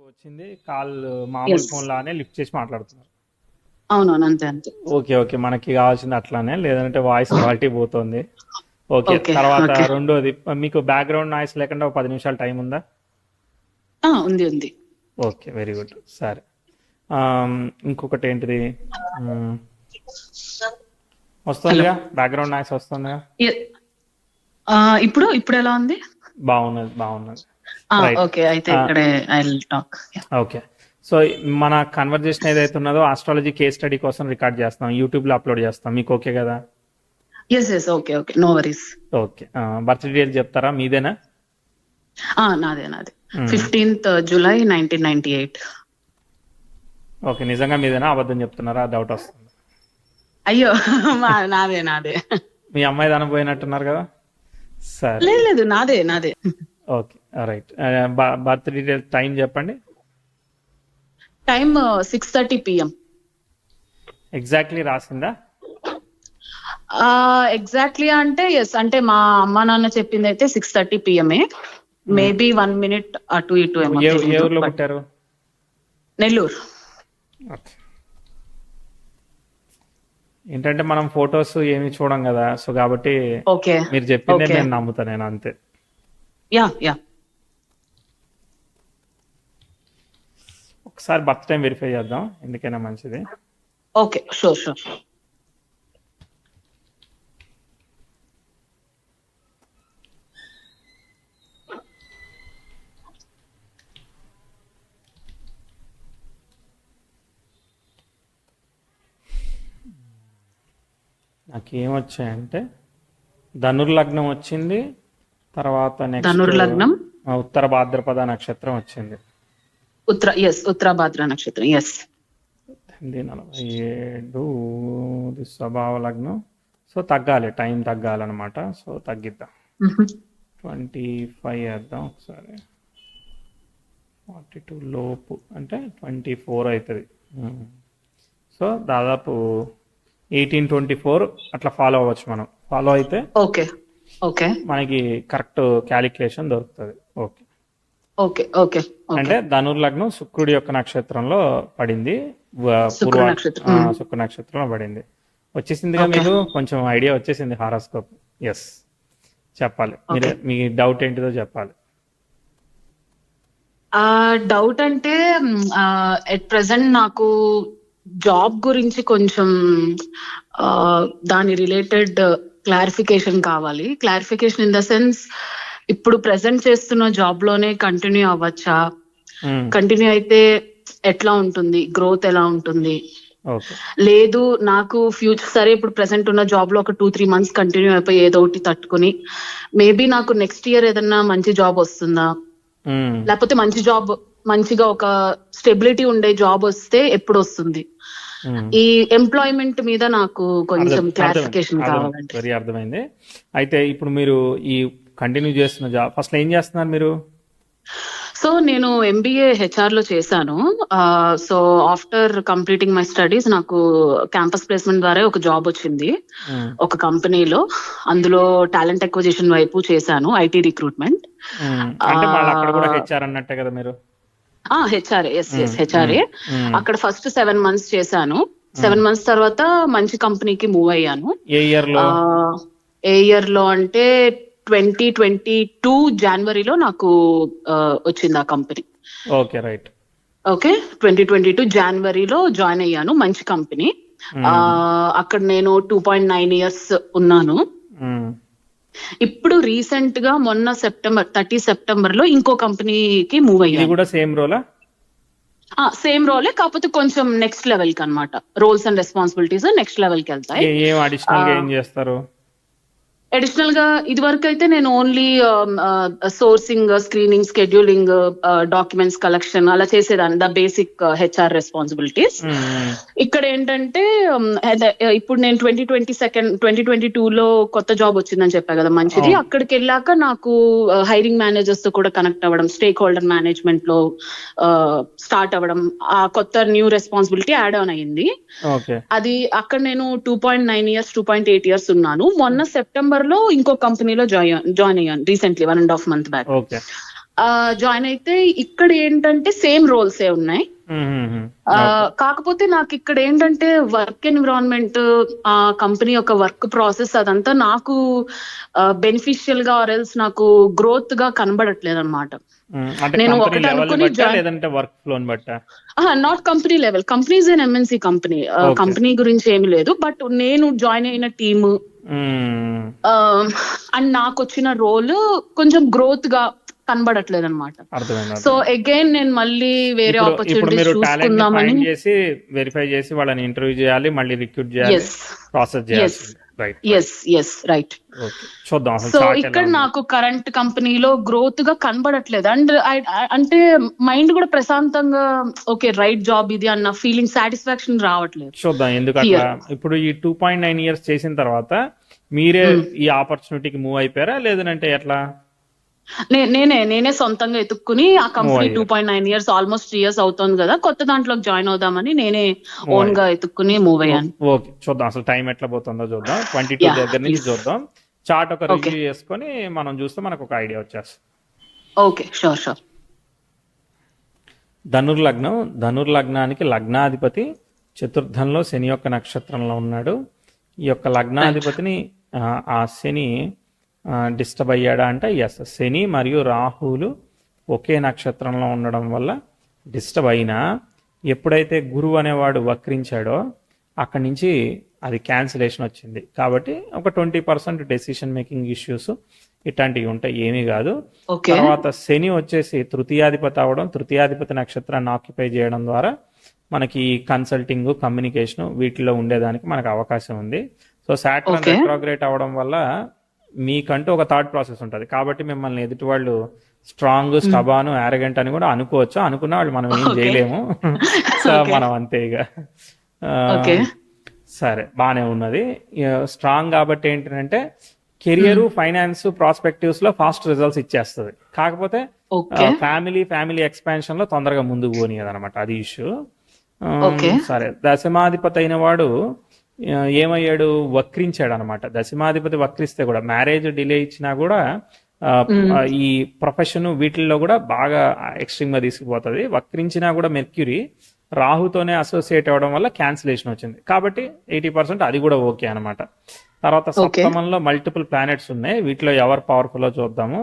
వచ్చింది కాల్ మామూలు yes. Phone లానే లిఫ్ట్ చేసి మాట్లాడుతున్నారు. అవునవును. అంతే అంతే. ఓకే ఓకే, మనకి కావాల్సింది అట్లానే, లేదంటే వాయిస్ క్వాలిటీ పోతుంది. Okay, okay. తర్వాత ఓకే. రెండోది, మీకు బ్యాక్గ్రౌండ్ నాయిస్ లేకుండా ఒక 10 నిమిషాలు టైం ఉందా? ఉంది ఉంది. ఓకే, వెరీ గుడ్, సరే. ఇంకొకటి ఏంటిది, మ్, హలో. వస్తుందిగా, బ్యాక్గ్రౌండ్ నాయిస్ వస్తుందిగా. ఎ- ఇప్పుడు ఇప్పుడు ఎలా ఉంది? బాగున్నది బాగున్నది. రైట్. ఓకే. అయితే ఇక్కడే I will talk. Okay, so మన కన్వర్జేషన్ ఏదైతే ఉన్నదో ఆస్ట్రాలజీ కేస్ స్టడీ కోసం రికార్డ్ చేస్తాం, యూట్యూబ్లో అప్లోడ్ చేస్తాం. మీకు ఓకే కదా? Yes yes. Okay okay. No worries. Okay, birth details చెప్తారా? మీదేనా? నాదే నాదే. 15th July 1998. ఓకే, నిజంగా మీదేనా, అబద్ధం చెప్తున్నారా? డౌట్ వస్తుంది. అయ్యో నాదే నాదే. మీ అమ్మాయి పోయినట్టున్నారు కదా. సరే, లేదు లేదు, నాదే నాదే. Okay, right. Birth details, time చెప్పండి. Time 6:30 PM. ఎగ్జాక్ట్లీ రాసిందా? ఎగ్జాక్ట్లీ అంటే ఎస్, అంటే మా అమ్మా నాన్న చెప్పింది అయితే 6:30 PM. మేబీ 1 minute అటు ఇటు ఏమో ఏ తెలీదు. ఊర్లో But పుట్టారు? నెల్లూరు. ఓకే. ఏంటంటే మనం ఫొటోస్ ఏమి చూడం కదా, సో కాబట్టి ఓకే మీరు చెప్పిందే ఓకే. నేను నమ్ముతాను, నేను అంతే. Yeah yeah. ఒకసారి బర్త్ టైం వెరిఫై చేద్దాం, ఎందుకైనా మంచిది. Okay, sure sure. నాకు ఏమొచ్చాయంటే ధనుర్లగ్నం వచ్చింది, తర్వాత నెక్స్ట్ ధనుర్లగ్నం, ఉత్తర భాద్రపద నక్షత్రం వచ్చింది. ఉత్తరాభాద్ర నక్షత్రం. ఎస్. 47 స్వభావ లగ్నం. సో తగ్గాలి, టైం తగ్గాలన్నమాట. సో తగ్గిద్దాం, 25 వేద్దాం ఒకసారి. 42 లోపు అంటే 24 అవుతుంది. సో దాదాపు 1824 అట్లా ఫాలో అవ్వచ్చు. మనం ఫాలో అయితే ఓకే ఓకే మనకి కరెక్ట్ క్యాలిక్యులేషన్ దొరుకుతుంది. Okay okay okay. అంటే ధనుర్లగ్నం శుక్రుడి యొక్క నక్షత్రంలో పడింది, శుక్ర నక్షత్రం. శుక్ర నక్షత్రంలో పడింది. వచ్చేసిందిగా Okay. మీకు కొంచెం ఐడియా వచ్చేసింది హారోస్కోప్. ఎస్, చెప్పాలి మీరే, మీ డౌట్ ఏంటిదో చెప్పాలి. డౌట్ అంటే ఎట్ ప్రెసెంట్ నాకు జాబ్ గురించి కొంచెం దాని రిలేటెడ్ క్లారిఫికేషన్ కావాలి. క్లారిఫికేషన్ ఇన్ ద సెన్స్, ఇప్పుడు ప్రెసెంట్ చేస్తున్న జాబ్ లోనే కంటిన్యూ అవ్వచ్చా? కంటిన్యూ అయితే ఎట్లా ఉంటుంది, గ్రోత్ ఎలా ఉంటుంది? ఓకే, లేదు నాకు ఫ్యూచర్, సరే ఇప్పుడు ప్రెసెంట్ ఉన్న జాబ్ లో ఒక 2-3 months కంటిన్యూ అయిపోయి ఏదో ఒకటి తట్టుకుని మేబీ నాకు నెక్స్ట్ ఇయర్ ఏదన్నా మంచి జాబ్ వస్తుందా, లేకపోతే మంచి జాబ్, మంచిగా ఒక స్టెబిలిటీ ఉండే జాబ్ వస్తే ఎప్పుడు వస్తుంది? ఈ ఎంప్లాయ్మెంట్ మీద నాకు కొంచెం క్లారిఫికేషన్ కావాలండి. వెరీ అర్థమైంది. అయితే ఇప్పుడు మీరు ఈ కంటిన్యూ చేస్తున్న జాబ్, ఫస్ట్ ఏం చేస్తున్నారు మీరు? సో నేను MBA HR లో చేశాను. So after completing my studies నాకు క్యాంపస్ ప్లేస్మెంట్ ద్వారా ఒక జాబ్ వచ్చింది ఒక కంపెనీలో. అందులో టాలెంట్ అక్విజిషన్ వైపు చేశాను, IT రిక్రూట్మెంట్. అంటే మళ్ళీ అక్కడ కూడా HR అన్నట్టే కదా మీరు? హెచ్ఆర్ఏ. Yes HRA. అక్కడ ఫస్ట్ 7 months చేశాను. 7 months తర్వాత మంచి కంపెనీకి మూవ్ అయ్యాను. ఏ ఇయర్ లో? ఏ ఇయర్ లో అంటే 2022 జనవరిలో నాకు వచ్చింది ఆ కంపెనీ. Okay, right. ఓకే, 2022 జనవరిలో జాయిన్ అయ్యాను, మంచి కంపెనీ. అక్కడ నేను 2.9 years ఉన్నాను. ఇప్పుడు రీసెంట్ గా మొన్న 30 సెప్టెంబర్ లో ఇంకో కంపెనీకి మూవ్ అయ్యాను. కూడా సేమ్ రోలా? సేమ్ రోలే, కాకపోతే కొంచెం నెక్స్ట్ లెవెల్ కి అన్నమాట. Roles and responsibilities next level కి వెళ్తాయి. ఏం అడిషనల్ గా ఏం చేస్తారు? అడిషనల్ గా ఇది వరకు అయితే నేను only sourcing, screening, scheduling, documents collection అలా చేసేదాన్ని, ద బేసిక్ HR రెస్పాన్సిబిలిటీస్. ఇక్కడ ఏంటంటే ఇప్పుడు నేను 2022 లో కొత్త జాబ్ వచ్చిందని చెప్పా కదా, మంచిది. అక్కడికి వెళ్ళాక నాకు హైరింగ్ మేనేజర్స్ తో కూడా కనెక్ట్ అవ్వడం, స్టేక్ హోల్డర్ మేనేజ్మెంట్ లో స్టార్ట్ అవ్వడం, ఆ కొత్త న్యూ రెస్పాన్సిబిలిటీ యాడ్ ఆన్ అయ్యింది. అది అక్కడ నేను 2.9 years 2.8 years ఉన్నాను. మొన్న సెప్టెంబర్ లో ఇంకో కంపెనీలో జాయిన్ అయ్యాను రీసెంట్లీ, 1.5 months బ్యాక్. జాయిన్ అయితే ఇక్కడ ఏంటంటే సేమ్ రోల్స్ ఏ ఉన్నాయి. మ్మ్. కాకపోతే నాకు ఇక్కడ ఏంటంటే వర్క్ ఎన్విరాన్మెంట్, ఆ కంపెనీ యొక్క వర్క్ ప్రాసెస్ అదంతా నాకు బెనిఫిషియల్ గా ఆర్ఎల్స్ నాకు గ్రోత్ గా కనబడట్లేదు అనమాట. అంటే నేను కంపెనీ ఒకటి లెవెల్ అనుకుని బట్టా లేదంటే వర్క్ ఫ్లోన్ బట్టా? Not company level, companies and MNC company, Okay. Company గురించి ఏమి లేదు. బట్ నేను జాయిన్ అయిన టీమ్ మ్మ్. అండ్ నాకు వచ్చిన రోల్ కొంచెం గ్రోత్ గా కనబడట్లేదు అనమాట. అర్థమైంది. సో అగైన్ నేను మళ్ళీ వేరే ఇప్పుడు ఆపర్చునిటీస్ మీరు టాలెంట్ చూసుకుందామని. ఫైండ్ చేసి వెరిఫై చేసి వాళ్ళని ఇంటర్వ్యూ చేయాలి, మళ్ళీ రిక్రూట్ చేయాలి, ఎస్ ప్రాసెస్ చేయాలి. Right. Yes yes right. Okay, చూద్దాం అసలు సో start ఎలా ఇక్కడ ఉంది. నాకు కరెంట్ కంపెనీలో గ్రోత్ గా కనబడట్లేదు. అండ్ అంటే మైండ్ కూడా ప్రశాంతంగా ఓకే రైట్ జాబ్ ఇది అన్న ఫీలింగ్, సాటిస్ఫాక్షన్ రావట్లేదు. చూద్దాం ఎందుకు అట్లా. ఇప్పుడు ఈ 2.9 years చేసిన తర్వాత మీరే ఈ ఆపర్చునిటీకి మూవ్ అయిపోయారా లేదంటే ఎట్లా? నేనే సొంతంగా ఎత్తుక్కుని ఆ కంపెనీ అయ్యారు. 2.9 years ఆల్మోస్ట్ 3 years అవుతుంది కదా, కొత్త దాంట్లోకి జాయిన్ అవుదామని నేనే ఓన్ గా ఎత్తుక్కుని మూవ్ అయ్యాను. ఓకే, చూద్దాం అసలు టైం ఎట్లా పోతుందో చూద్దాం. 22 Yeah, దగ్గర నుంచి please. చూద్దాం. చార్ట్ ఒక Okay. రివ్యూ చేసుకొని మనం చూస్తే మనకు ఒక ఐడియా వచ్చేస్తుంది. Okay, sure sure. ధనుర్లగ్నానికి లగ్నాధిపతి చతుర్థంలో శని యొక్క నక్షత్రంలో ఉన్నాడు. ఈ యొక్క లగ్నాధిపతిని ఆ శని డిస్టర్బ్ అయ్యాడా అంటే ఎస్, శని మరియు రాహువులు ఒకే నక్షత్రంలో ఉండడం వల్ల డిస్టర్బ్ అయినా ఎప్పుడైతే గురువు అనేవాడు వక్రించాడో అక్కడి నుంచి అది క్యాన్సిలేషన్ వచ్చింది. కాబట్టి ఒక 20% డెసిషన్ మేకింగ్ ఇష్యూస్ ఇట్లాంటివి ఉంటాయి, ఏమీ కాదు. ఓకే తర్వాత శని వచ్చేసి తృతీయాధిపతి అవడం, తృతీయాధిపతి నక్షత్రాన్ని ఆక్యుపై చేయడం ద్వారా మనకి కన్సల్టింగ్, కమ్యూనికేషన్ వీటిలో ఉండేదానికి మనకు అవకాశం ఉంది. So Saturn Okay. రెట్రోగ్రేట్ అవడం వల్ల మీకంటూ ఒక థాట్ ప్రాసెస్ ఉంటుంది. కాబట్టి మిమ్మల్ని ఎదుటి వాళ్ళు స్ట్రాంగ్, స్టబాను, యారగెంట్ అని కూడా అనుకోవచ్చు. అనుకున్న వాళ్ళు మనం ఏం Okay. చేయలేము. So Okay. మనం అంతే ఇక. ఓకే సరే, బానే ఉన్నది. స్ట్రాంగ్ కాబట్టి ఏంటంటే కెరియర్, ఫైనాన్స్, ప్రాస్పెక్టివ్స్ లో ఫాస్ట్ రిజల్ట్స్ ఇచ్చేస్తుంది. కాకపోతే ఓకే ఫ్యామిలీ ఎక్స్పాన్షన్ లో తొందరగా ముందుకు పోనీయదు అనమాట, అది ఇష్యూ. Okay. సరే, దశమాధిపతి అయిన వాడు ఏమయ్యాడు, వక్రించాడు అనమాట. దశమాధిపతి వక్రిస్తే కూడా మ్యారేజ్ డిలే ఇచ్చినా కూడా ఈ ప్రొఫెషన్ వీటిల్లో కూడా బాగా ఎక్స్ట్రీమ్ గా తీసుకుపోతుంది. వక్రించినా కూడా మెర్క్యూరీ రాహుతోనే అసోసియేట్ అవ్వడం వల్ల క్యాన్సిలేషన్ వచ్చింది. కాబట్టి 80% అది కూడా ఓకే అనమాట. తర్వాత సప్తమంలో మల్టిపుల్ ప్లానెట్స్ ఉన్నాయి. వీటిలో ఎవరు పవర్ఫుల్ చూద్దాము.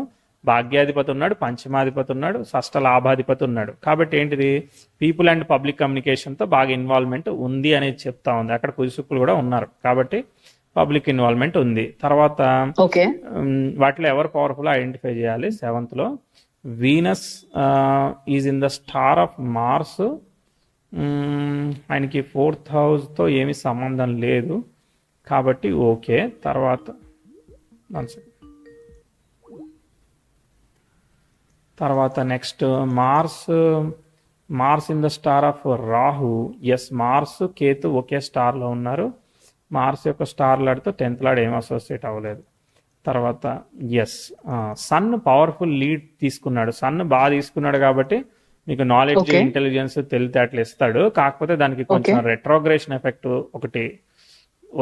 భాగ్యాధిపతి ఉన్నాడు, పంచమాధిపతి ఉన్నాడు, షష్ఠ లాభాధిపతి ఉన్నాడు. కాబట్టి ఏంటిది, పీపుల్ అండ్ పబ్లిక్ కమ్యూనికేషన్ తో బాగా ఇన్వాల్వ్మెంట్ ఉంది అనేది చెప్తా ఉంది. అక్కడ కుజుసుకులు కూడా ఉన్నారు కాబట్టి పబ్లిక్ ఇన్వాల్వ్మెంట్ ఉంది. తర్వాత ఓకే వాటిలో ఎవరు పవర్ఫుల్ ఐడెంటిఫై చేయాలి. 7th లో Venus is in the star of Mars. ఆయనకి 4th house తో ఏమి సంబంధం లేదు కాబట్టి ఓకే. తర్వాత next Mars in the star of Rahu. Yes, Mars Ketu ఒకే స్టార్లో ఉన్నారు. మార్స్ యొక్క స్టార్ లాడితో 10th లాడ్ ఏం అసోసియేట్ అవ్వలేదు. తర్వాత ఎస్, సన్ పవర్ఫుల్ లీడ్ తీసుకున్నాడు. సన్ బాగా తీసుకున్నాడు కాబట్టి మీకు నాలెడ్జ్, Okay. ఇంటెలిజెన్స్ తెలివితేటలు ఇస్తాడు. కాకపోతే దానికి కొంచెం రెట్రోగ్రేషన్ ఎఫెక్ట్ ఒకటి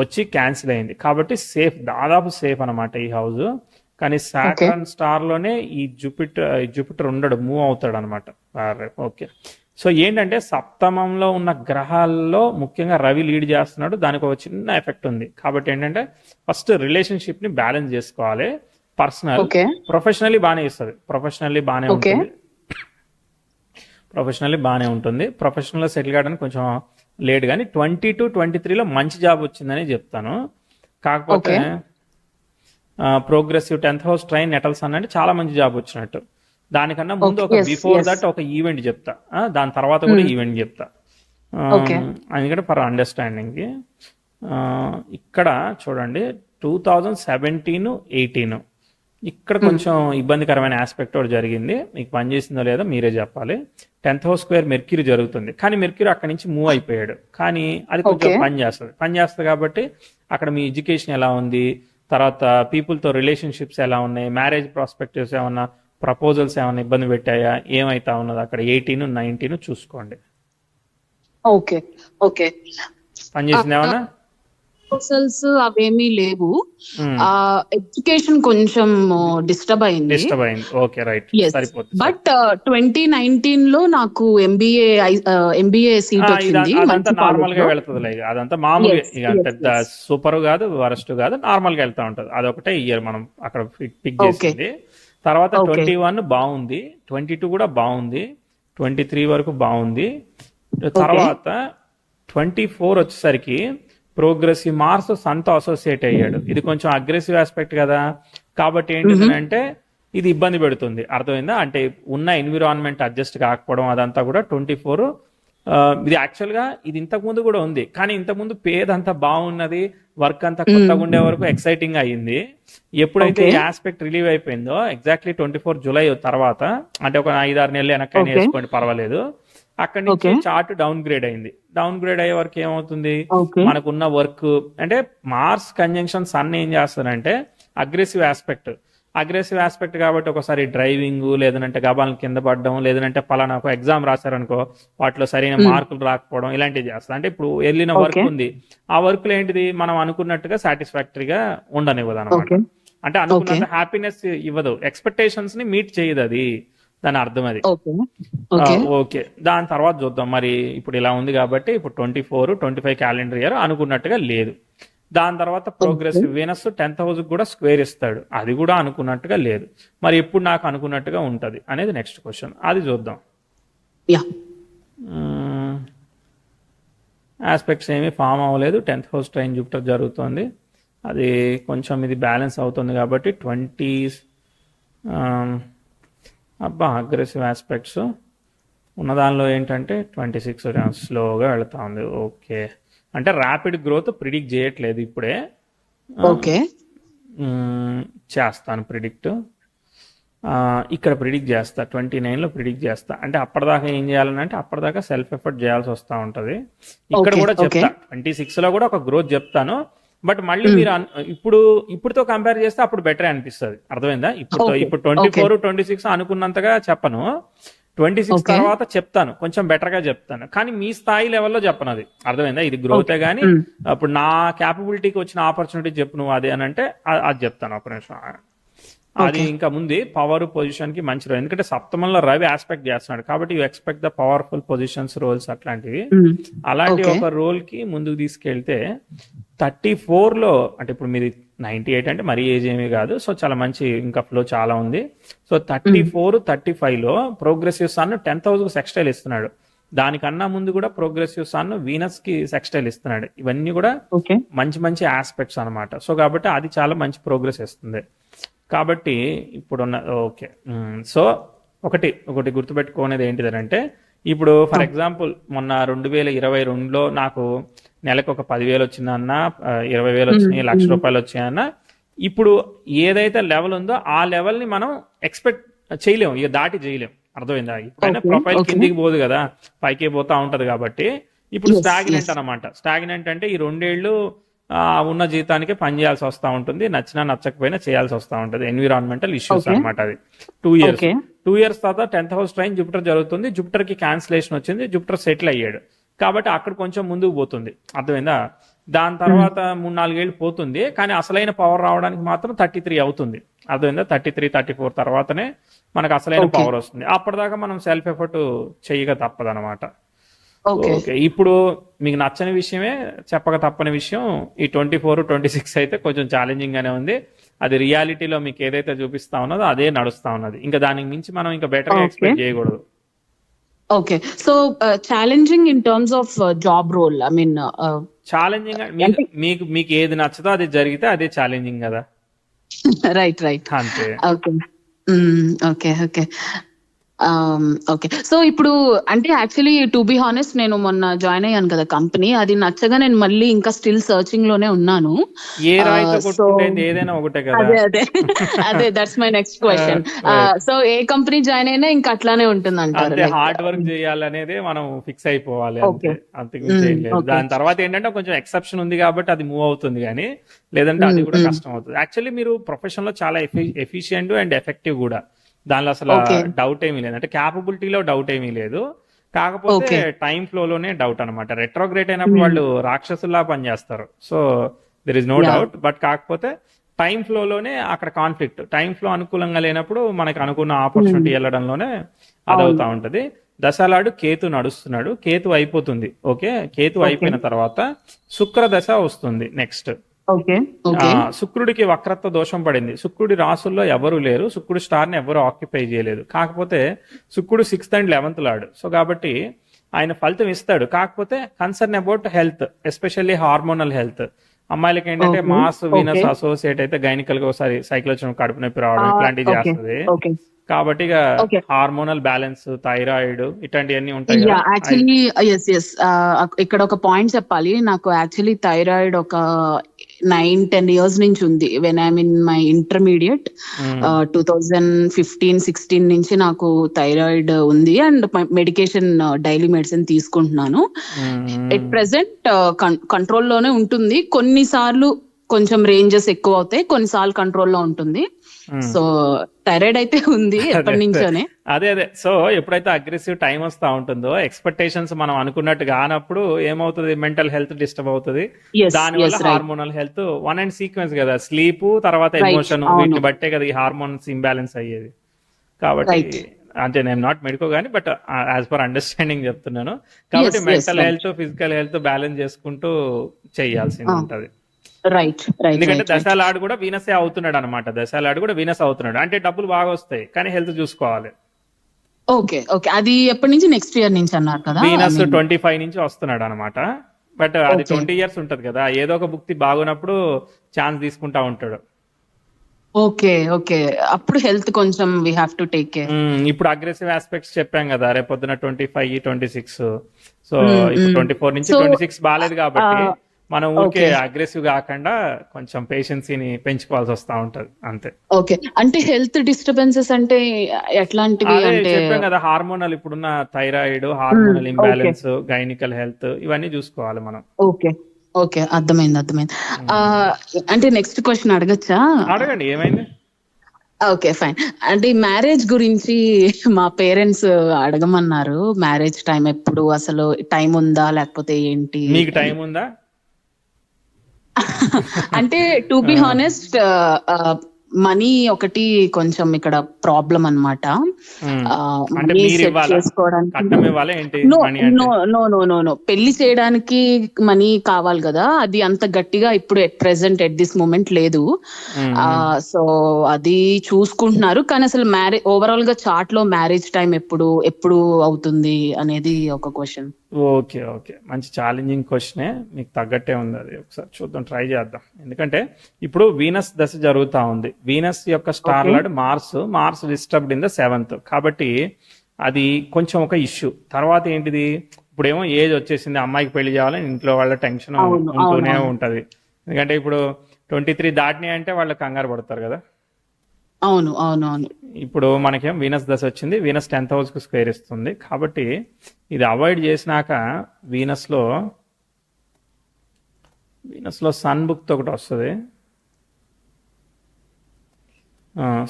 వచ్చి క్యాన్సిల్ అయింది. కాబట్టి సేఫ్, దాదాపు సేఫ్ అనమాట ఈ హౌస్. కానీ సాటర్న్ స్టార్ లోనే ఈ జూపిటర్ ఉండడు, మూవ్ అవుతాడు అనమాట. ఓకే, సో ఏంటంటే సప్తమంలో ఉన్న గ్రహాల్లో ముఖ్యంగా రవి లీడ్ చేస్తున్నాడు. దానికి ఒక చిన్న ఎఫెక్ట్ ఉంది. కాబట్టి ఏంటంటే ఫస్ట్ రిలేషన్షిప్ ని బ్యాలెన్స్ చేసుకోవాలి. పర్సనల్, ఓకే ప్రొఫెషనల్లీ బాగానే ఇస్తుంది. ప్రొఫెషనల్లీ బాగానే Okay. ఉంటుంది. ప్రొఫెషనల్లో సెటిల్ కావడానికి కొంచెం లేట్, కానీ 22-23లో మంచి జాబ్ వచ్చిందని చెప్తాను. కాకపోతే ప్రోగ్రెసివ్ 10th house ట్రైన్ నెటల్స్ అన్నట్టు చాలా మంచి జాబ్ వచ్చినట్టు. దానికన్నా ముందు ఒక Yes, బిఫోర్ yes. దట్ ఒక ఈవెంట్ చెప్తా, దాని తర్వాత కూడా ఈవెంట్ చెప్తా. Okay. ఎందుకంటే ఫర్ అండర్స్టాండింగ్ ఇక్కడ చూడండి 2017-18 ఇక్కడ కొంచెం ఇబ్బందికరమైన ఆస్పెక్ట్ ఒకటి జరిగింది. మీకు పని చేసిందో లేదో మీరే చెప్పాలి. 10th house స్క్వేర్ మెర్క్యూరీ జరుగుతుంది, కానీ మెర్క్యూరీ అక్కడి నుంచి మూవ్ అయిపోయాడు. కానీ అది కొంచెం Okay. పని చేస్తుంది కాబట్టి అక్కడ మీ ఎడ్యుకేషన్ ఎలా ఉంది, తర్వాత పీపుల్తో రిలేషన్షిప్స్ ఎలా ఉన్నాయి, మ్యారేజ్ ప్రాస్పెక్టివ్స్ ఏమన్నా, ప్రపోజల్స్ ఏమన్నా ఇబ్బంది పెట్టాయా, ఏమైతా ఉన్నది అక్కడ 18-19 చూసుకోండి. ఓకే ఓకే పని చేసింది ఏమన్నా? ప్రపోజల్స్ అవేమీ లేవు. ఎడ్యుకేషన్ కొంచెం డిస్టర్బ్ అయింది. డిస్టర్బ్ అయింది. ఓకే, రైట్, ఎస్, సరిపోతుంది. బట్ 2019 లో నాకు ఎంబీఏ సీట్ వచ్చింది. అదంతా మంచి నార్మల్ కాలేజ్ గా లో. వెళ్తుంది, అదంతా మామూలుగా, Yes, ఇక yes, పెద్ద yes. సూపర్ కాదు, వరస్ట్ కాదు, నార్మల్ గా వెళ్తా ఉంటది. అదొకటే ఇయర్ మనం అక్కడ పిక్ Okay. చేసింది. తర్వాత Okay. 21 బాగుంది, 22 కూడా బాగుంది, 23 వరకు బాగుంది. తర్వాత 24 వచ్చేసరికి ప్రోగ్రెసివ్ మార్స్ సన్తో అసోసియేట్ అయ్యాడు. ఇది కొంచెం అగ్రెసివ్ ఆస్పెక్ట్ కదా, కాబట్టి ఏంటంటే ఇది ఇబ్బంది పెడుతుంది. అర్థమైందా? అంటే ఉన్న ఎన్విరాన్మెంట్ అడ్జస్ట్ కాకపోవడం అదంతా కూడా 24. ఇది యాక్చువల్ గా ఇది ఇంతకు ముందు కూడా ఉంది, కానీ ఇంతకు ముందు పేద అంతా బాగున్నది, వర్క్ అంతా కొత్తగా ఉండే వరకు ఎక్సైటింగ్ అయ్యింది. ఎప్పుడైతే ఈ ఆస్పెక్ట్ రిలీవ్ అయిపోయిందో ఎగ్జాక్ట్లీ 24 జూలై తర్వాత, అంటే ఒక 5-6 నెలలు వెనకైనా వేసుకోండి పర్వాలేదు, అక్కడి నుంచి చార్ట్ డౌన్ గ్రేడ్ అయింది. డౌన్ గ్రేడ్ అయ్యే వరకు ఏమవుతుంది, మనకున్న వర్క్ అంటే మార్స్ కంజంక్షన్ సన్ ఏం చేస్తారంటే అగ్రెసివ్ ఆస్పెక్ట్ కాబట్టి ఒకసారి డ్రైవింగ్, లేదంటే గబాలను కింద పడడం, లేదంటే పలానా ఒక ఎగ్జామ్ రాశారనుకో వాటిలో సరైన మార్కులు రాకపోవడం, ఇలాంటివి చేస్తారు. అంటే ఇప్పుడు వెళ్ళిన వర్క్ ఉంది, ఆ వర్క్ లో ఏంటిది మనం అనుకున్నట్టుగా సాటిస్ఫాక్టరీగా ఉండనివ్వదు అనమాట. అంటే అనుకున్నంత హ్యాపీనెస్ ఇవ్వదు, ఎక్స్పెక్టేషన్స్ ని మీట్ చేయదు, అది దాని అర్థం. అది ఓకే. దాని తర్వాత చూద్దాం. మరి ఇప్పుడు ఇలా ఉంది కాబట్టి ఇప్పుడు 24-25 క్యాలెండర్ ఇయర్ అనుకున్నట్టుగా లేదు. దాని తర్వాత ప్రోగ్రెసివ్ వీనస్ 10th హౌస్ కూడా స్క్వేర్ ఇస్తాడు, అది కూడా అనుకున్నట్టుగా లేదు. మరి ఎప్పుడు నాకు అనుకున్నట్టుగా ఉంటది అనేది నెక్స్ట్ క్వశ్చన్, అది చూద్దాం. ఆస్పెక్ట్స్ ఏమీ ఫామ్ అవ్వలేదు, 10th హౌస్ ట్రైన్ జూపిటర్ జరుగుతుంది, అది కొంచెం ఇది బ్యాలెన్స్ అవుతుంది కాబట్టి 20 అగ్రెసివ్ ఆస్పెక్ట్స్ ఉన్న దానిలో ఏంటంటే 26 స్లోగా వెళ్తా ఉంది. ఓకే, అంటే ర్యాపిడ్ గ్రోత్ ప్రిడిక్ట్ చేయట్లేదు ఇప్పుడే. ఓకే, చేస్తాను ప్రిడిక్ట్, ఇక్కడ ప్రిడిక్ట్ చేస్తా, 29లో ప్రిడిక్ట్ చేస్తా. అంటే అప్పటిదాకా ఏం చేయాలంటే అప్పటిదాకా సెల్ఫ్ ఎఫర్ట్ చేయాల్సి వస్తూ ఉంటది. ఇక్కడ కూడా చెప్తా, 26లో కూడా ఒక గ్రోత్ చెప్తాను, బట్ మళ్ళీ మీరు ఇప్పుడుతో కంపేర్ చేస్తే అప్పుడు బెటర్ అనిపిస్తుంది. అర్థమైందా? ఇప్పుడు 24-26 అనుకున్నంతగా చెప్పను, 26 తర్వాత చెప్తాను, కొంచెం బెటర్ గా చెప్తాను, కానీ మీ స్థాయి లెవెల్లో చెప్పను. అది అర్థమైందా? ఇది గ్రోతే గానీ అప్పుడు నా క్యాపబిలిటీకి వచ్చిన ఆపర్చునిటీ చెప్పు నువ్వు అది అని అంటే అది చెప్తాను. ఒక నిమిషం, అది ఇంకా ముందు పవర్ పొజిషన్ కి మంచి రోజు, ఎందుకంటే సప్తమంలో రవి ఆస్పెక్ట్ చేస్తున్నాడు కాబట్టి you expect the powerful positions, roles అట్లాంటివి. అలాంటి ఒక రోల్ కి ముందుకు తీసుకెళ్తే 34లో, అంటే ఇప్పుడు మీది 98 అంటే మరీ ఏజ్ ఏమీ కాదు, సో చాలా మంచి ఇంకా ఫ్లో చాలా ఉంది. సో 34-35లో ప్రోగ్రెసివ్ సన్ 10th హౌస్ కు సెక్స్టైల్ ఇస్తున్నాడు, దానికన్నా ముందు కూడా ప్రోగ్రెసివ్ సన్ వీనస్ కి సెక్స్టైల్ ఇస్తున్నాడు. ఇవన్నీ కూడా మంచి మంచి ఆస్పెక్ట్స్ అనమాట. సో కాబట్టి అది చాలా మంచి ప్రోగ్రెస్ ఇస్తుంది. కాబట్టి ఇప్పుడున్న ఓకే, సో ఒకటి గుర్తుపెట్టుకునేది ఏంటిదంటే, ఇప్పుడు ఫర్ ఎగ్జాంపుల్ మొన్న 2022లో నాకు నెలకు ఒక 10,000 వచ్చిందన్నా, 20,000 వచ్చినాయి, ₹1,00,000 వచ్చాయన్నా, ఇప్పుడు ఏదైతే లెవెల్ ఉందో ఆ లెవెల్ ని మనం ఎక్స్పెక్ట్ చేయలేము, ఇక దాటి చేయలేం. అర్థమైందా? ఇప్పుడైనా ప్రొఫైల్ కిందికి పోదు కదా, పైకి పోతా ఉంటది. కాబట్టి ఇప్పుడు స్టాగ్నెంట్ అనమాట. స్టాగ్నెంట్ అంటే ఈ 2 ఏళ్ళు ఉన్న జీతానికి పని చేయాల్సి వస్తూ ఉంటుంది, నచ్చినా నచ్చకపోయినా చేయాల్సి వస్తూ ఉంటుంది. ఎన్విరాన్మెంటల్ ఇష్యూస్ అనమాట. అది 2 ఇయర్స్ తర్వాత 10th హౌస్ ట్రైన్ జూపిటర్ జరుగుతుంది, జూపిటర్ కి క్యాన్సిలేషన్ వచ్చింది, జూపిటర్ సెటిల్ అయ్యాడు కాబట్టి అక్కడ కొంచెం ముందుకు పోతుంది. అర్థమైందా? దాని తర్వాత 3-4 ఏళ్ళు పోతుంది, కానీ అసలైన పవర్ రావడానికి మాత్రం 33 అవుతుంది. అర్థమైందా? 33-34 తర్వాతనే మనకు అసలైన పవర్ వస్తుంది. అప్పటిదాకా మనం సెల్ఫ్ ఎఫర్ట్ చేయక తప్పదనమాట. ఓకే, ఇప్పుడు మీకు నచ్చని విషయమే, చెప్పక తప్పని విషయం, ఈ 24-26 అయితే కొంచెం ఛాలెంజింగ్ గానే ఉంది. అది రియాలిటీలో మీకు ఏదైతే చూపిస్తా ఉన్నదో అదే నడుస్తా ఉన్నది. ఇంకా దానికి మించి మనం ఇంకా బెటర్ గా ఎక్స్పెక్ట్ చేయకూడదు. Okay, so challenging in terms of job role, I mean challenging మీకు ఏది నచ్చదో అది జరిగితే అదే ఛాలెంజింగ్ కదా. రైట్, అంతే. ఓకే. ఓకే, సో ఇప్పుడు అంటే యాక్చువల్లీ టు బి హానెస్ట్, నేను మొన్న జాయిన్ అయ్యాను కదా కంపెనీ, అది నచ్చగా నేను మళ్ళీ ఇంకా స్టిల్ సర్చింగ్ లోనే ఉన్నాను. ఏ రాయితో కొట్టుకుంటే ఏదైనా ఒకటే కదా. అదే that's my next question. So A company join అయినా ఇంకా అట్లానే ఉంటుంది అంటారు. హార్డ్ వర్క్ చేయాలనేది మనం ఫిక్స్ అయిపోవాలి, అంతకుమించి ఏం లేదు. దాని తర్వాత ఏంటంటే కొంచెం ఎక్సెప్షన్ ఉంది కాబట్టి అది మూవ్ అవుతుంది, కానీ లేదంటే అది కూడా కష్టం అవుతుంది. యాక్చువల్లీ మీరు ప్రొఫెషన్ లో చాలా ఎఫిషియెంట్ అండ్ ఎఫెక్టివ్ కూడా, దానిలో అసలు డౌట్ ఏమీ లేదు. అంటే క్యాపబిలిటీలో డౌట్ ఏమీ లేదు, కాకపోతే టైం ఫ్లోలోనే డౌట్ అనమాట. రెట్రోగ్రేట్ అయినప్పుడు వాళ్ళు రాక్షసుల్లా పనిచేస్తారు. So there is no doubt. But కాకపోతే టైం ఫ్లోలోనే అక్కడ కాన్ఫ్లిక్ట్, టైం ఫ్లో అనుకూలంగా లేనప్పుడు మనకి అనుకున్న ఆపర్చునిటీ వెళ్ళడంలోనే అదవుతా ఉంటది. దశలాడు కేతు నడుస్తున్నాడు, కేతు అయిపోతుంది. ఓకే, కేతు అయిపోయిన తర్వాత శుక్ర దశ వస్తుంది నెక్స్ట్. ఓకే శుక్రుడికి వక్రత్వ దోషం పడింది. శుక్రుడి రాసుల్లో ఎవరు లేరు, శుక్రుడి స్టార్ ని ఎవరు ఆక్యుపై చేయలేదు. కాకపోతే శుక్రుడు 6th and 11th lord. So కాబట్టి ఆయన ఫలితం ఇస్తాడు. కాకపోతే concern about health, especially hormonal health. అమ్మాయిలకి ఏంటంటే మాస్ వీనస్ అసోసియేట్ అయితే గైనికల్ గా ఒకసారి సైకిల్ వచ్చిన కడుపు నొప్పి రావడం ఇట్లాంటివి చేస్తుంది. కాబట్టి ఇక హార్మోనల్ బ్యాలెన్స్, థైరాయిడ్ ఇట్లాంటివన్నీ ఉంటాయి. యాక్చువల్లీ ఎస్ ఇక్కడ ఒక పాయింట్ చెప్పాలి. నాకు యాక్చువల్లీ థైరాయిడ్ ఒక 9-10 years నుంచి ఉంది. When I mean my intermediate 2015-16 నుంచి నాకు థైరాయిడ్ ఉంది అండ్ మెడికేషన్ డైలీ మెడిసిన్ తీసుకుంటున్నాను. ఎట్ ప్రెసెంట్ కంట్రోల్లోనే ఉంటుంది. కొన్నిసార్లు కొంచెం రేంజెస్ ఎక్కువ అవుతాయి, కొన్నిసార్లు కంట్రోల్లో ఉంటుంది. సో థైరాయిడ్ అయితే ఉంది ఎప్పటి నుంచోనే. అదే సో ఎప్పుడైతే అగ్రెసివ్ టైం వస్తా ఉంటుందో, ఎక్స్పెక్టేషన్స్ మనం అనుకున్నట్టు కానప్పుడు ఏమవుతుంది, మెంటల్ హెల్త్ డిస్టర్బ్ అవుతుంది. దానివల్ల hormonal health one and sequence కదా, స్లీప్ తర్వాత ఎమోషన్, వీటిని బట్టే కదా ఈ హార్మోన్స్ ఇంబ్యాలెన్స్ అయ్యేది. కాబట్టి అంటే నేను నాట్ మెడికో కానీ బట్ యాజ్ పర్ అండర్స్టాండింగ్ చెప్తున్నాను. కాబట్టి mental health, physical health balance చేసుకుంటూ చేయాల్సింది ఉంటది. ఎందుకంటే దశాలాడు కూడా వీనసే అవుతున్నాడు అనమాట. దశాలాడు కూడా వీనస్ అవుతున్నాడు అంటే డబ్బులు బాగా వస్తాయి, కానీ హెల్త్ చూసుకోవాలి. ఓకే అది ఎప్పటి నుంచి? నెక్స్ట్ ఇయర్ నుంచి అన్నారు కదా. వీనస్ 25 నుంచి వస్తున్నాడు అనమాట. బట్ అది 20 years ఉంటది కదా, ఏదో ఒక భుక్తి బాగున్నప్పుడు ఛాన్స్ తీసుకుంటా ఉంటాడు. ఓకే అప్పుడు హెల్త్ కొంచెం we have to take care. ఇప్పుడు అగ్రెసివ్ ఆస్పెక్ట్స్ చెప్పాం కదా, రేపు పొద్దున 25, 26. సో ఇప్పుడు 24 నుంచి 26 బాగాలేదు కాబట్టి మనం ఊరికే అగ్రెసివ్ కాకుండా కొంచెం పేషెన్సీని పెంచుకోవాల్సి వస్తా ఉంటది అంతే. ఓకే, అంటే హెల్త్ డిస్టర్బెన్సెస్ అంటే ఎట్లాంటివి? అంటే చెప్పాం కదా, హార్మోనల్, ఇప్పుడున్న థైరాయిడ్, హార్మోనల్ ఇంబ్యాలెన్స్, గైనికల్ హెల్త్ ఇవన్నీ చూసుకోవాలి మనం. ఓకే అర్థమైంది. అంటే నెక్స్ట్ క్వశ్చన్ అడగచ్చా? అడగండి, ఏమైంది? Okay fine. అంటే మ్యారేజ్ గురించి మా పేరెంట్స్ అడగమన్నారు. మ్యారేజ్ టైం ఎప్పుడు, అసలు టైం ఉందా లేకపోతే ఏంటి? మీకు టైం ఉందా? అంటే టు బి హానెస్ట్ మనీ ఒకటి కొంచెం ఇక్కడ ప్రాబ్లం అన్నమాట. నో పెళ్లి చేయడానికి మనీ కావాలి కదా, అది అంత గట్టిగా ఇప్పుడు at present at this moment లేదు. సో అది చూసుకుంటున్నారు. కానీ అసలు మ్యారేజ్ ఓవరాల్ గా చార్ట్ లో మ్యారేజ్ టైం ఎప్పుడు అవుతుంది అనేది ఒక క్వశ్చన్. ఓకే మంచి ఛాలెంజింగ్ క్వశ్చనే, మీకు తగ్గట్టే ఉంది. అది ఒకసారి చూద్దాం, ట్రై చేద్దాం. ఎందుకంటే ఇప్పుడు వీనస్ దశ జరుగుతా ఉంది. వీనస్ యొక్క star lord Mars disturbed in the 7th. కాబట్టి అది కొంచెం ఒక ఇష్యూ. తర్వాత ఏంటిది, ఇప్పుడేమో ఏజ్ వచ్చేసింది, అమ్మాయికి పెళ్లి చేయాలని ఇంట్లో వాళ్ళ టెన్షన్ ఉంటూనే ఉంటది. ఎందుకంటే ఇప్పుడు 23 దాటినాయి అంటే వాళ్ళు కంగారు పడతారు కదా. అవును. ఇప్పుడు మనకేం వీనస్ దశ వచ్చింది, వీనస్ 10th house కు స్క్వేర్ ఇస్తుంది. కాబట్టి ఇది అవాయిడ్ చేసినాక వీనస్ లో సన్ బుక్త్ ఒకటి వస్తుంది.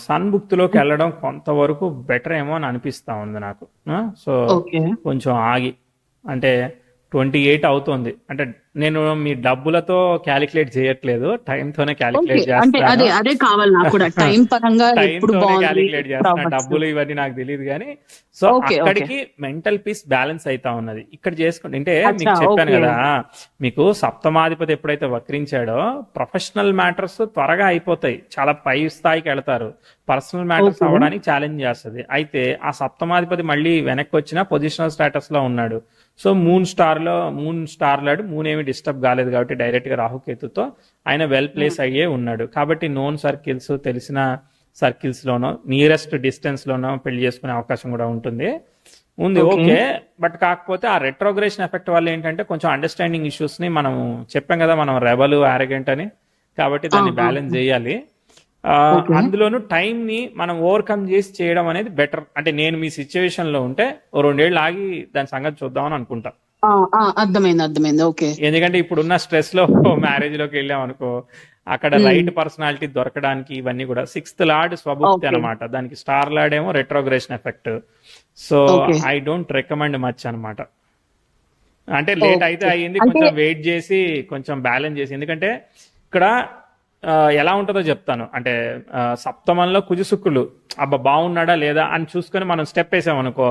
సన్ బుక్తిలోకి వెళ్ళడం కొంతవరకు బెటర్ ఏమో అని అనిపిస్తా ఉంది నాకు. సో కొంచెం ఆగి, అంటే 28 అవుతుంది. అంటే నేను మీ డబ్బులతో క్యాలిక్యులేట్ చేయట్లేదు, టైం తోనే క్యాలిక్యులేట్ చేస్తాను. డబ్బులు ఇవన్నీ నాకు తెలియదు కానీ. సో అక్కడికి మెంటల్ పీస్ బ్యాలెన్స్ అవుతా ఉన్నది ఇక్కడ చేసుకుంటే. అంటే మీకు చెప్పాను కదా, మీకు సప్తమాధిపతి ఎప్పుడైతే వక్రించాడో ప్రొఫెషనల్ మ్యాటర్స్ త్వరగా అయిపోతాయి, చాలా పై స్థాయికి వెళ్తారు. పర్సనల్ మ్యాటర్స్ అవ్వడానికి ఛాలెంజ్ చేస్తుంది. అయితే ఆ సప్తమాధిపతి మళ్ళీ వెనక్కి వచ్చిన పొజిషనల్ స్టేటస్ లో ఉన్నాడు. సో మూన్ స్టార్ లాడు, మూన్ ఏమి డిస్టర్బ్ కాలేదు కాబట్టి డైరెక్ట్ గా రాహుకేతుతో ఆయన వెల్ ప్లేస్ అయ్యే ఉన్నాడు. కాబట్టి నోన్ సర్కిల్స్, తెలిసిన సర్కిల్స్ లోనో నియరెస్ట్ డిస్టెన్స్ లోనో పెళ్లి చేసుకునే అవకాశం కూడా ఉంది. ఓకే, బట్ కాకపోతే ఆ రెట్రోగ్రేషన్ ఎఫెక్ట్ వల్ల ఏంటంటే కొంచెం అండర్స్టాండింగ్ ఇష్యూస్ ని మనం చెప్పాం కదా, మనం రెబల్, ఆరగెంట్ అని. కాబట్టి దాన్ని బ్యాలెన్స్ చేయాలి. అందులోనూ టైం ని మనం ఓవర్కమ్ చేసి చేయడం అనేది బెటర్. అంటే నేను మీ సిచ్యువేషన్ లో ఉంటే 2 ఏళ్ళు ఆగి దాని సంగతి చూద్దామని అనుకుంటా. అర్థమైంది. ఓకే, ఎందుకంటే ఇప్పుడున్న స్ట్రెస్ లో మ్యారేజ్ లోకి వెళ్ళాం అనుకో, అక్కడ రైట్ పర్సనాలిటీ దొరకడానికి ఇవన్నీ కూడా 6th లార్డ్ స్వభుక్తి అనమాట. దానికి స్టార్ లార్డ్ ఏమో retrogression effect. So I don't recommend much అనమాట. అంటే లేట్ అయితే అయ్యింది, కొంచెం వెయిట్ చేసి కొంచెం బ్యాలెన్స్ చేసి. ఎందుకంటే ఇక్కడ ఎలా ఉంటుందో చెప్తాను. అంటే సప్తమంలో కుజు శుక్రులు అబ్బా బాగున్నాడా లేదా అని చూసుకొని మనం స్టెప్ వేసామనుకో,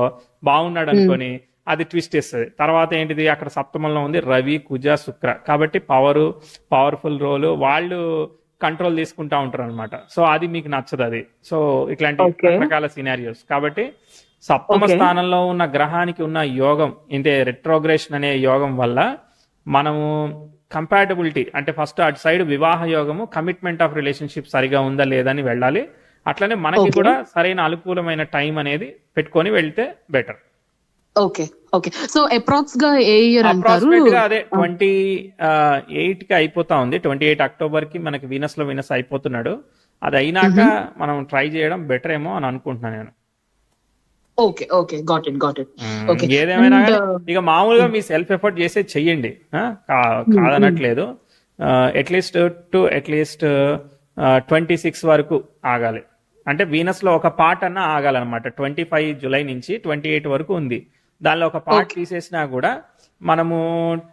బాగున్నాడు అనుకొని అది ట్విస్ట్ ఇస్తుంది. తర్వాత ఏంటిది, అక్కడ సప్తమంలో ఉంది రవి కుజ శుక్ర, కాబట్టి పవర్ఫుల్ రోలు వాళ్ళు కంట్రోల్ తీసుకుంటా ఉంటారు అనమాట. సో అది మీకు నచ్చదు అది. సో ఇట్లాంటి రకరకాల సినారియోస్. కాబట్టి సప్తమ స్థానంలో ఉన్న గ్రహానికి ఉన్న యోగం ఇంతే, రెట్రోగ్రేషన్ అనే యోగం వల్ల మనము కంపాటబిలిటీ అంటే ఫస్ట్ అటు సైడ్ వివాహ యోగము, కమిట్మెంట్ ఆఫ్ రిలేషన్షిప్ సరిగా ఉందా లేదా అని వెళ్ళాలి. అట్లనే మనకి కూడా సరైన అనుకూలమైన టైం అనేది పెట్టుకొని వెళ్తే better. Okay okay. So approx గా ఏ ఇయర్ అంటారు? అదే 28 కి అయిపోతా ఉంది. 28 అక్టోబర్ కి మనకి వీనస్ లో వీనస్ అయిపోతున్నాడు. అది అయినాక మనం ట్రై చేయడం బెటర్ ఏమో అని అనుకుంటున్నాను నేను. Okay okay, got it got it. Okay, ఏదేమైనా ఇక మామూలుగా మీ సెల్ఫ్ ఎఫర్ట్ చేసే చెయ్యండి, కాదనట్లేదు. అట్లీస్ట్ 26 వరకు ఆగాలి. అంటే వీనస్ లో ఒక పార్ట్ అన్నా ఆగాలన్నమాట. 25 జూలై నుంచి 28 వరకు ఉంది. దానిలో ఒక పార్ట్ తీసేసినా కూడా మనము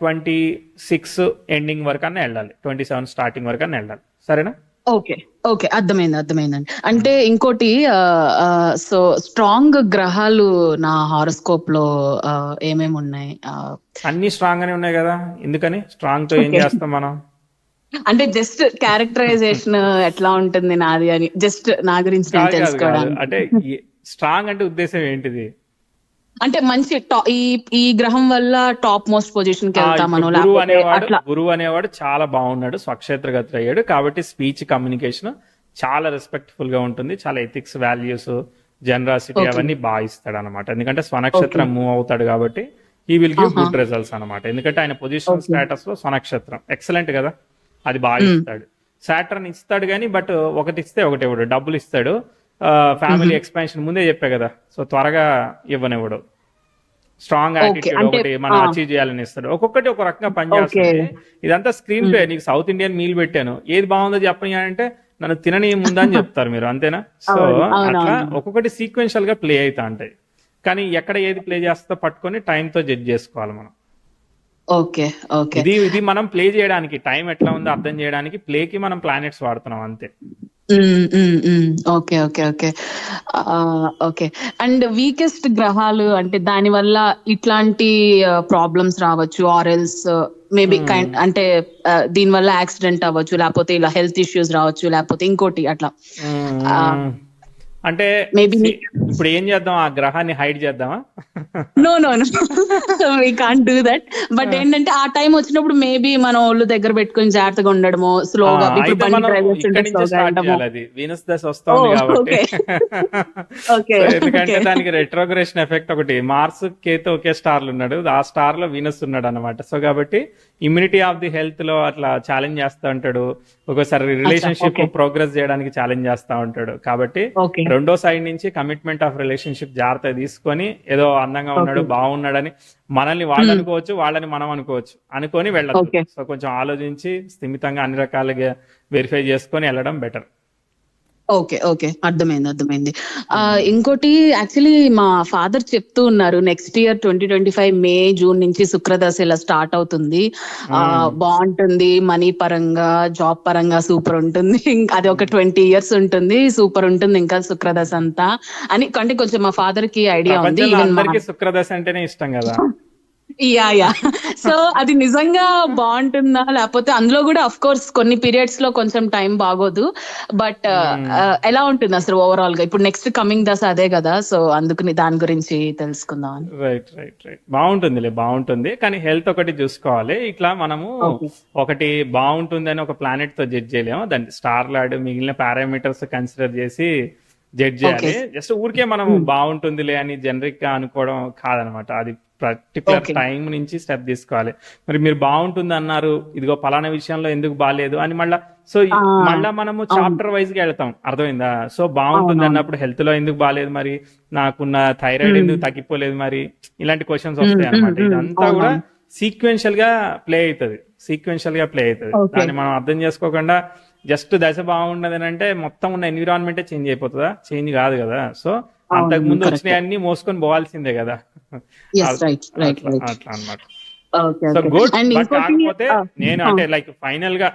26 ఎండింగ్ వరకు అన్నా వెళ్ళాలి, 27 స్టార్టింగ్ వరకు అన్నా వెళ్ళాలి. సరేనా? ఓకే ఓకే, అర్థమైందండి. అంటే ఇంకోటి, సో స్ట్రాంగ్ గ్రహాలు నా హారోస్కోప్ లో ఏమేమి ఉన్నాయి? అన్ని స్ట్రాంగ్ గానే ఉన్నాయి కదా, ఎందుకని స్ట్రాంగ్ తో ఏం చేస్తాం మనం? అంటే జస్ట్ క్యారెక్టరైజేషన్ ఎట్లా ఉంటుంది నాది అని, జస్ట్ నా గురించి నేను తెలుసుకోవడానికి. అంటే స్ట్రాంగ్ అంటే ఉద్దేశం ఏంటిది? అంటే మంచి ఈ గ్రహం వల్ల టాప్ మోస్ట్ పొజిషన్ కి వెళ్తామను. గురువు అనేవాడు చాలా బాగున్నాడు, స్వక్షేత్రగతులు అయ్యాడు. కాబట్టి స్పీచ్, కమ్యూనికేషన్ చాలా రెస్పెక్ట్ఫుల్ గా ఉంటుంది. చాలా ఎథిక్స్, వాల్యూస్, జనరాసిటీ అవన్నీ బాగా ఇస్తాడు అనమాట. ఎందుకంటే స్వనక్షత్రం మూవ్ అవుతాడు కాబట్టి he will give good results అనమాట. ఎందుకంటే ఆయన పొజిషన్ స్టేటస్ లో స్వనక్షత్రం ఎక్సలెంట్ కదా, అది బాగా ఇస్తాడు. సాటర్న్ ఇస్తాడు కానీ బట్ ఒకటి ఇస్తే ఒకటి ఇవ్వడు, డబ్బులు ఇస్తాడు. ఫ్యామిలీ ఎక్స్పాన్షన్ ముందే చెప్పా కదా, సో త్వరగా ఇవ్వనివ్వడు. స్ట్రాంగ్ యాటిట్యూడ్ ఒకటి మనం అచీవ్ చేయాలని ఇస్తాడు. ఒక్కొక్కటి ఒక రకంగా పనిచేస్తుంది. ఇదంతా స్క్రీన్ ప్లే. నీకు సౌత్ ఇండియన్ మీల్ పెట్టాను, ఏది బాగుందో చెప్పని అంటే నన్ను తినని ముందా అని చెప్తారు మీరు, అంతేనా? సో అట్లా ఒక్కొక్కటి సీక్వెన్షియల్ గా ప్లే అవుతా ఉంటాయి. కానీ ఎక్కడ ఏది ప్లే చేస్తో పట్టుకొని టైంతో జడ్జ్ చేసుకోవాలి మనం. ఓకే ఓకే, ఇది మనం ప్లే చేయడానికి, టైం ఎట్లా ఉందో అర్థం చేయడానికి ప్లేకి మనం ప్లానెట్స్ వాడుతున్నాం అంతే. Okay okay okay okay. And weakest గ్రహాలు అంటే దాని వల్ల ఇట్లాంటి ప్రాబ్లమ్స్ రావచ్చు, ఆర్ఎల్స్ మేబీ అంటే దీని వల్ల యాక్సిడెంట్ అవ్వచ్చు, లేకపోతే ఇలా హెల్త్ ఇష్యూస్ రావచ్చు, లేకపోతే ఇంకోటి అట్లా. అంటే ఇప్పుడు ఏం చేద్దాం, ఆ గ్రహాన్ని హైడ్ చేద్దామా? No no no, we can't do that. But ఏంటంటే ఆ టైం వచ్చినప్పుడు మేబీ మనం ఒళ్ళు దగ్గర పెట్టుకుని జాగ్రత్తగా ఉండడము, స్లోగా. అది వీనస్ దశ వస్తుంది కాబట్టి, ఎందుకంటే దానికి రెట్రోగ్రేషన్ ఎఫెక్ట్ ఒకటి. మార్స్ కేతు ఒకే స్టార్ లో ఉన్నాడు, ఆ స్టార్ లో వీనస్ ఉన్నాడు అనమాట. సో కాబట్టి ఇమ్యూనిటీ ఆఫ్ ది హెల్త్ లో అట్లా ఛాలెంజ్ చేస్తా ఉంటాడు. ఒక్కోసారి రిలేషన్షిప్ ప్రోగ్రెస్ చేయడానికి ఛాలెంజ్ చేస్తా ఉంటాడు. కాబట్టి రెండో సైడ్ నుంచి కమిట్మెంట్ ఆఫ్ రిలేషన్షిప్ జాగ్రత్త తీసుకొని, ఏదో అందంగా ఉన్నాడు, బాగున్నాడని మనల్ని వాళ్ళు అనుకోవచ్చు, వాళ్ళని మనం అనుకోవచ్చు, అనుకొని వెళ్ళచ్చు. సో కొంచెం ఆలోచించి స్థిమితంగా అన్ని రకాలుగా వెరిఫై చేసుకొని వెళ్ళడం బెటర్. ఓకే ఓకే, అర్థమైంది. ఇంకోటి, యాక్చువల్లీ మా ఫాదర్ చెప్తూ ఉన్నారు, నెక్స్ట్ ఇయర్ 2025 మే జూన్ నుంచి శుక్రదశ ఇలా స్టార్ట్ అవుతుంది, బాగుంటుంది, మనీ పరంగా, జాబ్ పరంగా సూపర్ ఉంటుంది, ఇంకా అది ఒక 20 years ఉంటుంది, సూపర్ ఉంటుంది ఇంకా శుక్రదశ అంతా అని. అంటే కొంచెం మా ఫాదర్ కి ఐడియా ఉంది. శుక్రదశ అంటేనే ఇష్టం కదా. యా. సో అది నిజంగా బాగుంటుందా, లేకపోతే అందులో కూడా అఫ్ కోర్స్ కొన్ని పీరియడ్స్ లో కొంచెం టైం బాగోదు, బట్ ఎలా ఉంటుంది అసలు ఓవరాల్ గా? ఇప్పుడు నెక్స్ట్ కమింగ్ దశ అదే కదా, సో అందుకని దాని గురించి తెలుసుకుందాం. రైట్. బాగుంటుంది కానీ హెల్త్ ఒకటి చూసుకోవాలి. ఇట్లా మనము ఒకటి బాగుంటుంది అని ఒక ప్లానెట్ తో జడ్జ్ చేయలేము, దాన్ని స్టార్ లాడ్ మిగిలిన పారామీటర్స్ కన్సిడర్ చేసి జడ్జ్ చేయాలి. జస్ట్ ఊరికే మనం బాగుంటుందిలే అని జనరిక్ గా అనుకోవడం కాదనమాట. అది పర్టికులర్ టైం నుంచి స్టెప్ తీసుకోవాలి. మరి మీరు బాగుంటుంది అన్నారు, ఇదిగో పలానా విషయంలో ఎందుకు బాగాలేదు అని మళ్ళా మనము చాప్టర్ వైజ్ గా వెళ్తాం, అర్థమైందా? సో బాగుంటుంది అన్నప్పుడు హెల్త్ లో ఎందుకు బాగాలేదు, మరి నాకున్న థైరాయిడ్ ఎందుకు తగ్గిపోలేదు, మరి ఇలాంటి క్వశ్చన్స్ వస్తాయి అనమాట. ఇదంతా కూడా సీక్వెన్షియల్ గా ప్లే అవుతుంది. దాన్ని మనం అర్థం చేసుకోకుండా జస్ట్ దశ బాగుండదని అంటే మొత్తం ఉన్న ఎన్విరాన్మెంటే చేంజ్ అయిపోతుందా? చేంజ్ కాదు కదా. సో అంతకు ముందు వచ్చినాయన్ని మోసుకొని పోవాల్సిందే కదా, అట్లా అన్నమాట. So good. బట్ కాకపోతే నేను అంటే లైక్ ఫైనల్ గా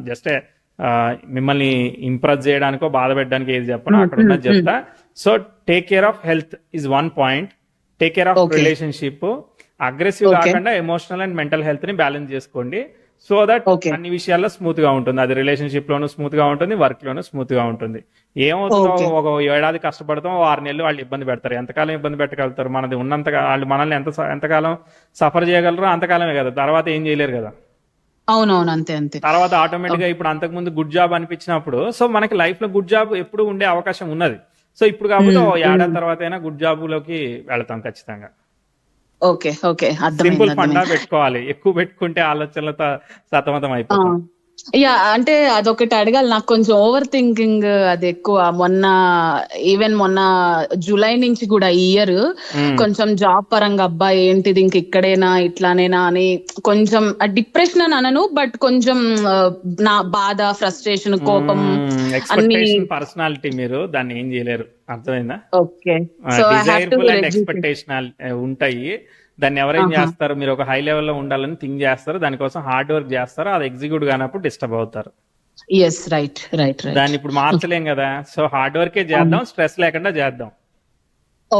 జస్ట్ మిమ్మల్ని ఇంప్రెస్ చేయడానికో బాధ పెట్టడానికి ఏది చెప్పను, అక్కడ ఉన్నది చెప్తా. So take care of health is one point, take care of relationship, aggressive కాకుండా ఎమోషనల్ అండ్ మెంటల్ హెల్త్ ని బ్యాలెన్స్ చేసుకోండి. సో దట్ అన్ని విషయాల్లో స్మూత్ గా ఉంటుంది. అది రిలేషన్షిప్ లోను స్మూత్ గా ఉంటుంది, వర్క్ లోను స్మూత్ గా ఉంటుంది. ఏమవుతుందో ఒక ఏడాది కష్టపడతాం, 6 నెలలు వాళ్ళు ఇబ్బంది పెడతారు. ఎంతకాలం ఇబ్బంది పెట్టగలుగుతారు? మనది ఉన్నంతగా వాళ్ళు మనల్ని ఎంతకాలం సఫర్ చేయగలరో అంతకాలమే కదా, తర్వాత ఏం చేయలేరు కదా. అవునవును, అంతే అంతే. తర్వాత ఆటోమేటిక్ గా ఇప్పుడు అంతకు ముందు గుడ్ జాబ్ అనిపించినప్పుడు, సో మనకి లైఫ్ లో గుడ్ జాబ్ ఎప్పుడు ఉండే అవకాశం ఉన్నది. సో ఇప్పుడు కాబట్టి ఏడాది తర్వాత అయినా గుడ్ జాబ్ లోకి వెళ్తాం ఖచ్చితంగా. ఓకే ఓకే, సింపుల్ ఫండా పెట్టుకోవాలి, ఎక్కువ పెట్టుకుంటే ఆలోచనలతో సతమతం అయిపోతాం. యా, అంటే అదొకటి అడగాలి, నాకు కొంచెం ఓవర్ థింకింగ్ అది ఎక్కువ. మొన్న జూలై నుంచి కూడా ఈ ఇయర్ కొంచెం జాబ్ పరంగా అబ్బా ఏంటిది ఇంక ఇక్కడేనా ఇట్లానేనా అని కొంచెం డిప్రెషన్ అని అనను, బట్ కొంచెం నా బాధ, ఫ్రస్ట్రేషన్, కోపం అన్ని. పర్సనాలిటీ మీరు దాన్ని ఏం చేయలేరు, అర్థమైందా? ఓకే, డిజైర్ఫుల్ అండ్ ఎక్స్పెక్టేషన్ ఉంటాయి. దాన్ని ఎవరేం చేస్తారు, మీరు ఒక హై లెవెల్లో ఉండాలని థింక్ చేస్తారు, దానికోసం హార్డ్ వర్క్ చేస్తారు, అది ఎగ్జిక్యూట్ కానప్పుడు డిస్టర్బ్ అవుతారు. Right right right. దాన్ని ఇప్పుడు మార్చలేం కదా, సో హార్డ్ వర్కే చేద్దాం, స్ట్రెస్ లేకుండా చేద్దాం.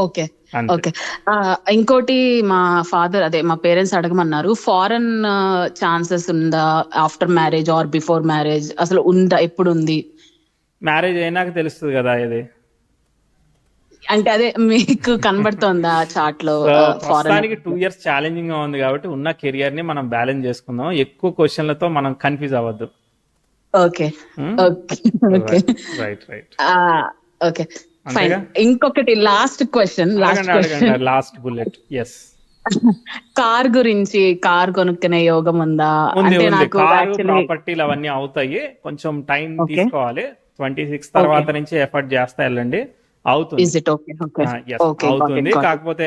Okay okay. ఇంకోటి, మా ఫాదర్ మా పేరెంట్స్ అడగమన్నారు, ఫారెన్ ఛాన్సెస్ ఉందా after marriage or before marriage, అసలు ఉందా, ఎప్పుడు ఉంది? మ్యారేజ్ అయినాక తెలుస్తుంది కదా ఇది. అంటే అదే మీకు కనబడుతోందా చార్ట్ లో? ప్రస్తుతానికి 2 years ఛాలెంజింగ్ గా ఉంది కాబట్టి ఉన్న కెరియర్ ని మనం బ్యాలెన్స్ చేసుకుందాం, ఎక్కువ క్వశ్చన్లతో మనం కన్ఫ్యూజ్ అవ్వద్దు. Okay okay okay, right right. Okay fine. ఇంకొకటి last question, last bullet. Yes, car గురించి, కార్ కొనుక్కునే యోగం ఉందా? అంటే నాకు ప్రాపర్టీలు అవన్నీ అవుతాయి, కొంచెం టైం తీసుకోవాలి. 26 తర్వాత నుంచి ఎఫర్ట్ చేస్తా వెళ్ళండి, అవుతుంది. అవుతుంది, కాకపోతే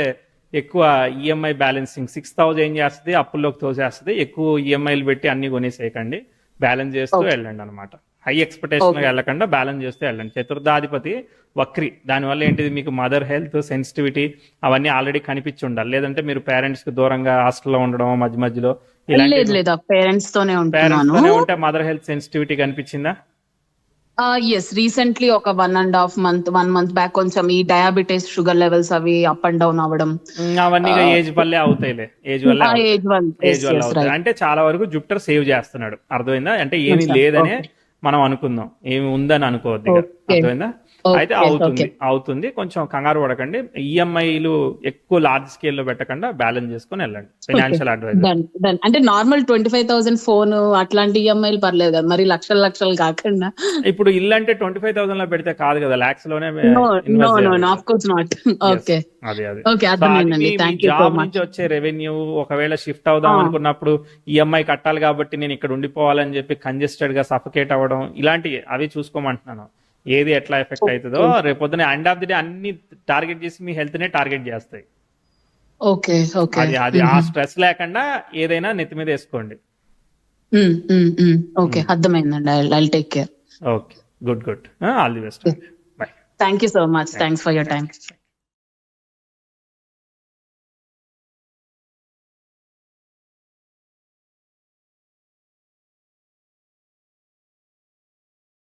ఎక్కువ ఈఎంఐ బ్యాలెన్సింగ్ 6,000 ఏం చేస్తుంది, అప్పుల్లోకి తోసేస్తుంది. ఎక్కువ ఈఎంఐలు పెట్టి అన్ని కొనేసేయకండి, బ్యాలెన్స్ చేస్తూ వెళ్ళండి అనమాట. హై ఎక్స్పెక్టేషన్ వెళ్ళకుండా బ్యాలెన్స్ చేస్తూ వెళ్ళండి. చతుర్థాధిపతి వక్రి, దానివల్ల ఏంటిది, మీకు మదర్ హెల్త్, సెన్సిటివిటీ అవన్నీ ఆల్రెడీ కనిపించి ఉండాలి. లేదంటే మీరు పేరెంట్స్ కి దూరంగా హాస్టల్లో ఉండడం మధ్య మధ్యలో పేరెంట్స్ తోనే ఉంటే మదర్ హెల్త్ సెన్సిటివిటీ కనిపించిందా? ఎస్, రీసెంట్లీ ఒక 1 month బ్యాక్ కొంచెం ఈ డయాబెటీస్, షుగర్ లెవెల్స్ అవి అప్ అండ్ డౌన్ అవ్వడం, అవన్నీ ఏజ్ వల్లే అవుతాయిలే. ఏజ్ వల్ల అవుతాయి. అంటే చాలా వరకు జుపిటర్ సేవ్ చేస్తున్నాడు, అర్థమైందా? అంటే ఏమీ లేదనే మనం అనుకుందాం, ఏమి ఉందని అనుకోవద్దు, అర్థమైందా? అయితే అవుతుంది, కొంచెం కంగారు పడకండి. ఈఎంఐలు ఎక్కువ లార్జ్ స్కేల్ లో పెట్టకుండా బ్యాలెన్స్ చేసుకుని వెళ్ళండి. Financial adviser. అంటే నార్మల్ 25,000 ఫోన్ అట్లాంటి ఈఎంఐలు పర్లేదు కదా, మరి లక్షలు కాకుండా. ఇప్పుడు ఇల్లు అంటే 25,000 లో పెడితే కాదు కదా, లాక్స్ లోనే. జాబ్ నుంచి వచ్చే రెవెన్యూ ఒకవేళ షిఫ్ట్ అవుదాం అనుకున్నప్పుడు ఈఎంఐ కట్టాలి కాబట్టి నేను ఇక్కడ ఉండిపోవాలని చెప్పి కంజెస్టెడ్ గా సఫకేట్ అవ్వడం, ఇలాంటివి అవి చూసుకోమంటున్నాను. ఏది ఎట్లా ఎఫెక్ట్ అవుతుందో రేపొద్దున ఎండ్ ఆఫ్ ది డే అన్ని టార్గెట్ చేసి మీ హెల్త్ నే టార్గెట్ చేస్తాయి. అది ఆ స్ట్రెస్ లేకుండా ఏదైనా నెత్తి మీద వేసుకోండి. ఓకే, అర్థమైందండి. I'll take care. Okay, good. All the best. By. Thank you so much. Thanks for your time.